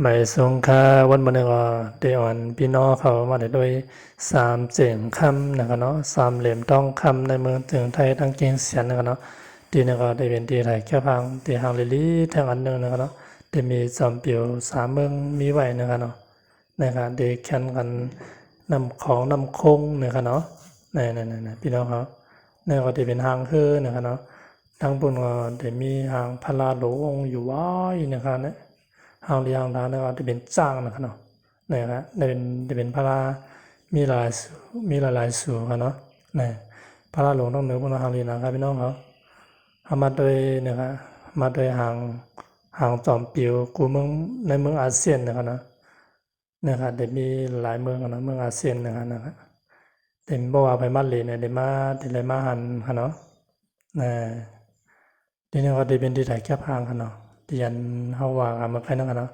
หมายสงค่าวันมันก็เดออนพี่น้องเขามาได้โดยสามเสียงคำนะครับเนาะสามเหลี่ยมต้องคำในเมืองถึงไทยทั้งเกียงเสียนนะครับเนาะทีนี้ก็ได้เป็นทีไทยแค่พังทีหางลิลี่ทางอันหนึ่งนะครับเนาะได้มีสามเปียวสามเมืองมีไว้นะครับเนาะนะครับได้แข่งกันนำของนำคงนะครับเนาะนี่พี่น้องเขานี่ก็ได้เป็นหางคือนะครับเนาะทั้งบนก็ได้มีหางพลาหลวงอยู่ไว้นะครับเนี่ยหางเรียงทางนะครับจะเป็นจ้างนะครับเนาะนะครับจะเป็นพลามีหลายสูงครับเนาะนี่พลาหลวงต้องเหนือบนหางเรียงนะครับพี่น้องเขาทำมาโดยนะครับมาโดยหางจอมปิวกูเมืองในเมืองอาเซียนนะครับนะครับได้มีหลายเมืองนะเมืองอาเซียนนะครับเต็มบ่ว่าไปมาเลเนี่ยได้มาหันค่ะเนาะนะทีนี้ก็ได้เป็นที่ถ่ายแคบพางค่ะเนาะที่ยันเฮาว่ากันมาใครนั่นค่ะเนาะ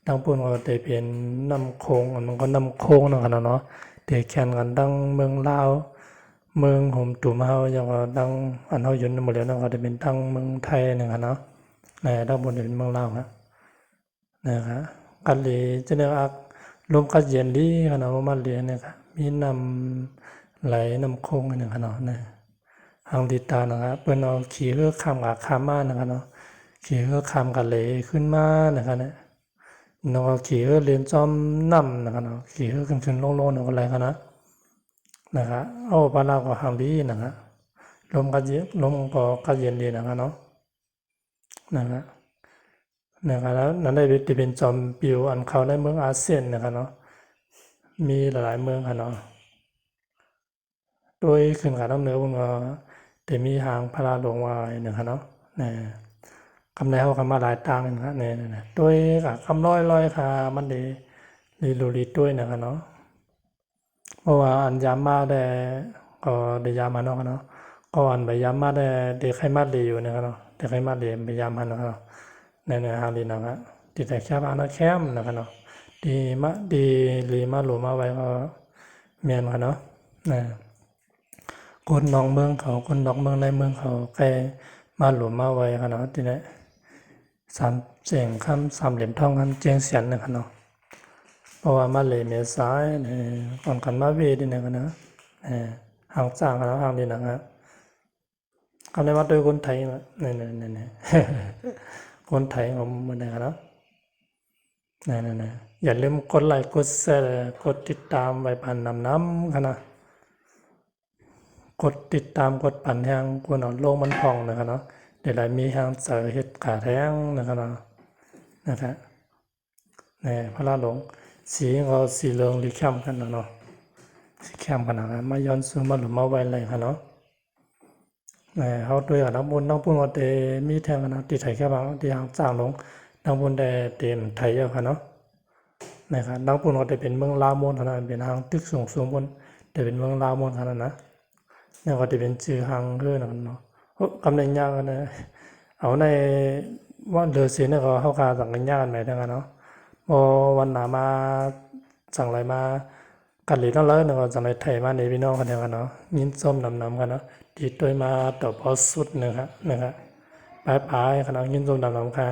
ตั้งปุ่นก็ได้เป็นน้ำโค้งมันก็น้ำโค้งนั่นค่ะเนาะได้แข่งกันตั้งเมืองลาวเมืองโฮมตุ่มเฮาอย่างว่าตั้งอันเฮาอยู่หมดแล้วเนาะก็ได้เป็นตั้งเมืองไทยนั่นค่ะเนาะตั้งบนเป็นเมืองลาวครับนะครับกันเลยจะเรียกลมกัดเย็นดีขนาดว่ามาเรียนเนี่ยครับมีน้ำไหลน้ำคงเนี่ยขนาดนะทางติดตานะครับเปิ้นเอาขี่เรือข้ามกับข้ามมานะครับเนาะขี่เรือข้ามกับเหลขึ้นมานะครับเนี่ยน้องขี่เรือเรียนจอมน้ำนะครับเนาะขี่เรือขึ้นลงเนี่ยอะไรครับนะครับเอาปลาลาวกับหางดีนะครับลมก็กัดเย็นดีนะครับเนาะนะครับแล้วนั่นได้เป็นจอมปิวอันเขาในเมืองอาเซียนนะครับเนาะมีหลายๆเมืองค่ะเนาะโดยขึ้นขาต้องเหนือบนก็แต่มีหางพระหลวงวายนะครับเนาะนี่คำในเขาคำมาหลายต่างนะครับนี่โดยคำร้อยค่ะมันดีรูรีด้วยนะครับเนาะเพราะว่าอันยามมาได้ก็ได้ยามมาเนาะเนาะก็อันใบยามมาได้ใครมาดีอยู่นะครับเนาะได้ใครมาดีใบยามมันนะครับในหางดีนะครับที่แต่แค่บ้านแคมนะครับเนาะดีลีมาหลวมาไว้ก็เมียนกันเนาะนะคนนองเมืองเขาคนนอกเมืองในเมืองเขาใครมาหลวมาไว้กันเนาะที่นี่สามเสียงคำสามเหลี่ยมทองคำเจียงเสียนนะครับเนาะเพราะว่ามาเลยเมษายนก่อนกันมาเวดีนะครับเนาะห่างจ้างกันแล้วห่างดีนะครับคำในวัดโดยคนไทยนี่คนไทยของมันนะครับเนาะนี่อย่าลืมกดไลค์กดแชร์กดติดตามไว้ผ่านน้ำกันนะกดติดตามกดปั่นแห้งกวนเอาโลกมันพองนะครับเนาะเดี๋ยวเรามีแห้งเสือเห็ดขาแท้งนะครับเนาะนะครับนี่พระหลวงสีเขาสีเหลืองหรือเข้มกันนะเนาะสีเข้มกันนะมาย้อนซูมมาหลุมมาไว้เลยครับเนาะนี่เขาด้วยกับน้ำบุญว่าเตมีแทงกันนะตีไทยแค่บางตีหางจ้างลงน้ำบุญได้เต็มไทยเยอะครับเนาะนะครับน้ำบุญก็จะเป็นเมืองลาวมณฑลเป็นหางตึกสูงบนจะเป็นเมืองลาวมณฑลนะเนี่ยก็จะเป็นชื่อหางเรื่องนั้นเนาะคำในยากนะเอาในว่าเดือดเสียเนี่ยก็เข้าคาสั่งกันยากกันไหนทั้งนั้นเนาะพอวันหนามาสั่งอะไรมากันหลีต้องเลิกเนาะสั่งอะไรไทยมาในพี่น้องกันเดียวกันเนาะยินส้มนำกันเนาะดีตัวมาต่อพอสุดนะครับปลายขนาดยินส้มนำค่ะ